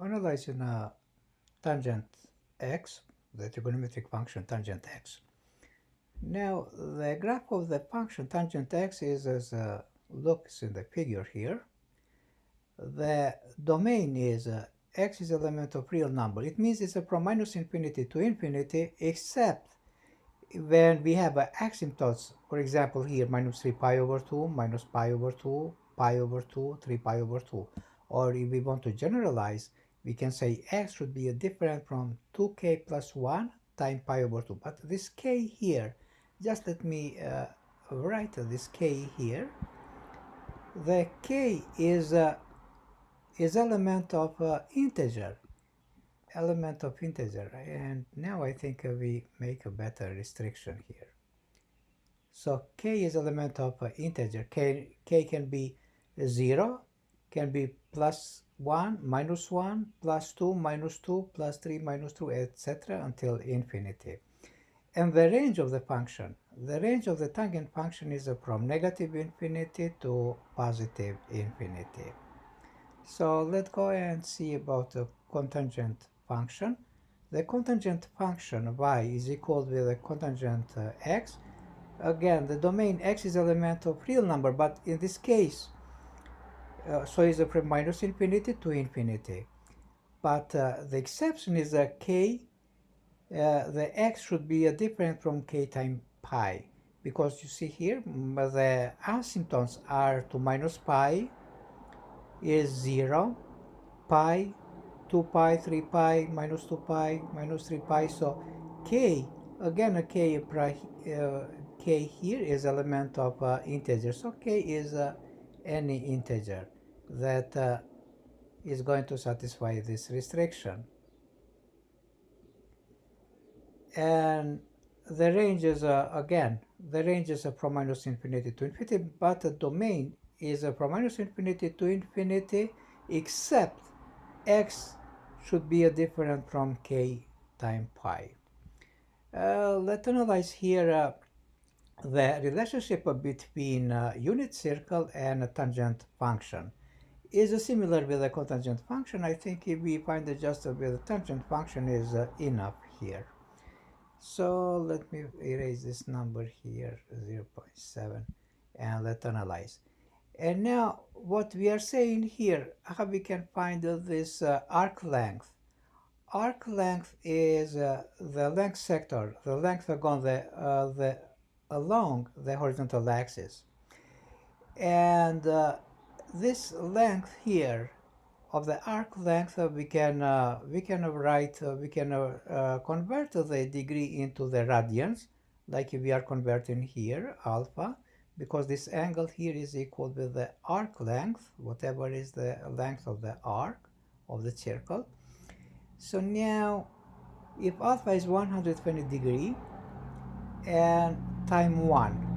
Analyzing a tangent x, the trigonometric function tangent x. Now, the graph of the function tangent x is as looks in the figure here. The domain is x is element of real number. It means it's from minus infinity to infinity, except when we have asymptotes. For example, here minus 3 pi over 2, minus pi over 2, pi over 2, 3 pi over 2. Or if we want to generalize, we can say x should be different from 2k plus 1 times pi over 2. But this k here, just let me write this k here. The k is element of integer, and now I think we make a better restriction here. So k is element of integer. K can be 0, can be plus 1, minus 1, plus 2, minus 2, plus 3, minus 2, etc. until infinity. And the range of the tangent function is from negative infinity to positive infinity. So let's go and see about the cotangent function. The cotangent function y is equal with the cotangent x. Again, the domain x is element of real number, but in this case, so is from minus infinity to infinity. But the exception is that k, the x should be different from k times pi, because you see here the asymptotes are to minus pi is 0, pi, 2 pi, 3 pi, minus 2 pi, minus 3 pi. So k, again a k here is element of integer. So k is any integer that is going to satisfy this restriction. And the range is again, the range is from minus infinity to infinity, but the domain is from minus infinity to infinity, except x should be different from k times pi. Let's analyze here the relationship between unit circle and a tangent function. Is similar with the cotangent function. I think if we find the just with the tangent function is enough here. So let me erase this number here, 0.7, and let's analyze. And now what we are saying here, how we can find this arc length. Arc length is the length sector, the length along the horizontal axis. And this length here of the arc length we can convert the degree into the radians, like we are converting here alpha, because this angle here is equal with the arc length, whatever is the length of the arc of the circle. So now if alpha is 120 degree and time 1,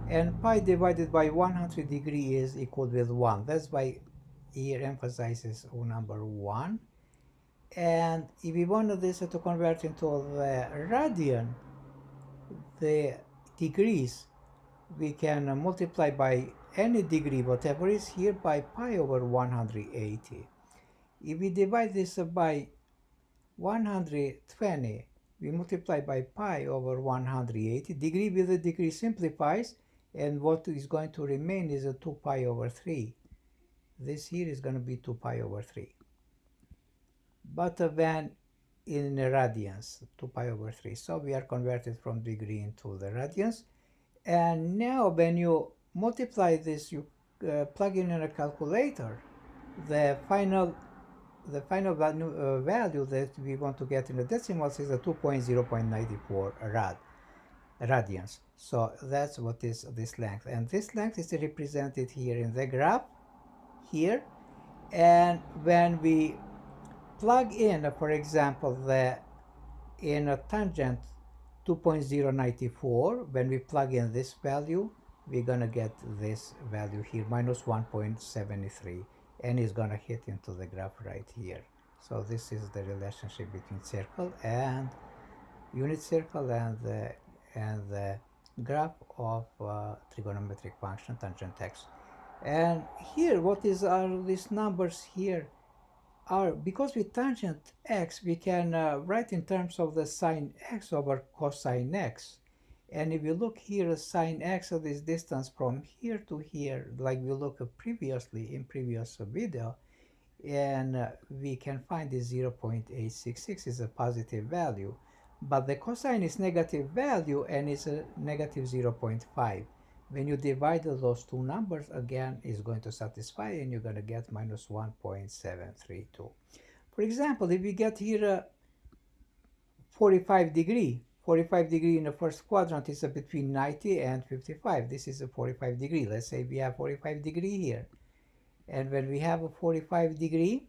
and pi divided by 100 degree is equal with 1, that's why here emphasizes number 1. And if we want this to convert into the radian, the degrees, we can multiply by any degree, whatever is here, by pi over 180. If we divide this by 120, we multiply by pi over 180. Degree with the degree simplifies, and what is going to remain is a 2 pi over 3. This here is going to be 2 pi over 3. But when in radians, 2 pi over 3. So we are converted from degree into the radians. And now when you multiply this, you plug in a calculator, the final value that we want to get in the decimals is a 2.0.94 radians. So that's what is this length. And this length is represented here in the graph here. And when we plug in, for example, in a tangent 2.094, when we plug in this value, we're gonna get this value here, minus 1.73, and it's gonna hit into the graph right here. So this is the relationship between circle and unit circle and the graph of trigonometric function tangent x. And here, what are these numbers here? because with tangent x, we can write in terms of the sine x over cosine x. And if you look here, sine x of this distance from here to here, like we looked previously in previous video, and we can find this 0.866 is a positive value, but the cosine is negative value and is a negative 0.5. When you divide those two numbers, again, is going to satisfy, and you're going to get minus 1.732. For example, if we get here a 45 degree in the first quadrant is between 90 and 55. This is a 45 degree. Let's say we have 45 degree here. And when we have a 45 degree,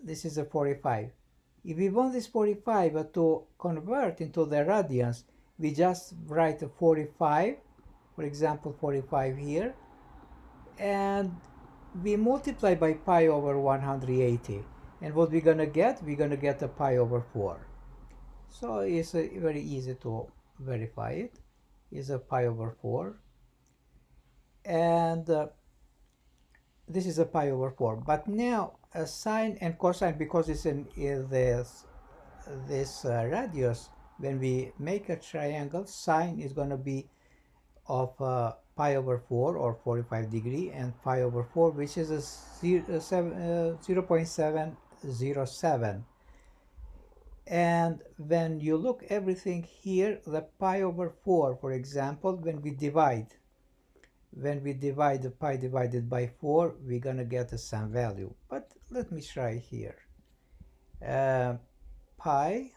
this is a 45. If we want this 45 to convert into the radians, we just write a 45, for example 45 here, and we multiply by pi over 180. And what we're gonna get? We're gonna get a pi over 4. So it's very easy to verify it. It's a pi over 4. And this is a pi over 4. But now sine and cosine, because it's in this radius, when we make a triangle, sine is going to be of pi over 4 or 45 degree, and pi over 4, which is a 0.707. And when you look everything here, the pi over 4, for example, when we divide the pi divided by 4, we're gonna get the same value. But let me try here. Pi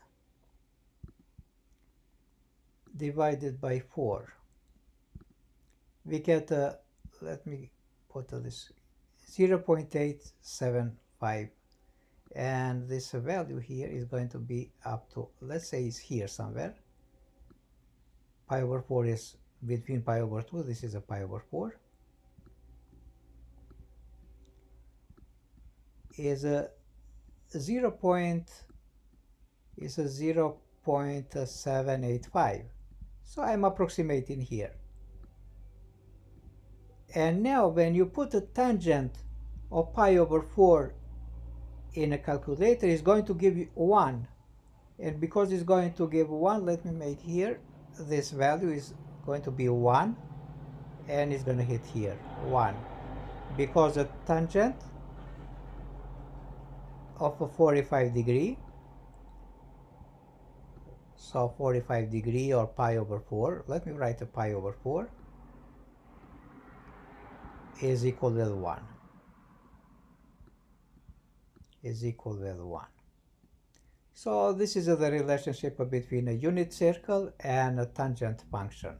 divided by 4, we get let me put this 0.875, and this value here is going to be up to, let's say it's here somewhere. Pi over 4 is between pi over 2. This is a pi over 4. Is a 0.785. So I'm approximating here. And now when you put a tangent of pi over 4 in a calculator, it's going to give you 1. And because it's going to give 1, let me make here, this value is going to be 1, and it's going to hit here 1, because the tangent of a 45 degree, so 45 degree or pi over 4, let me write a pi over 4, is equal with 1, is equal with 1. So this is the relationship between a unit circle and a tangent function.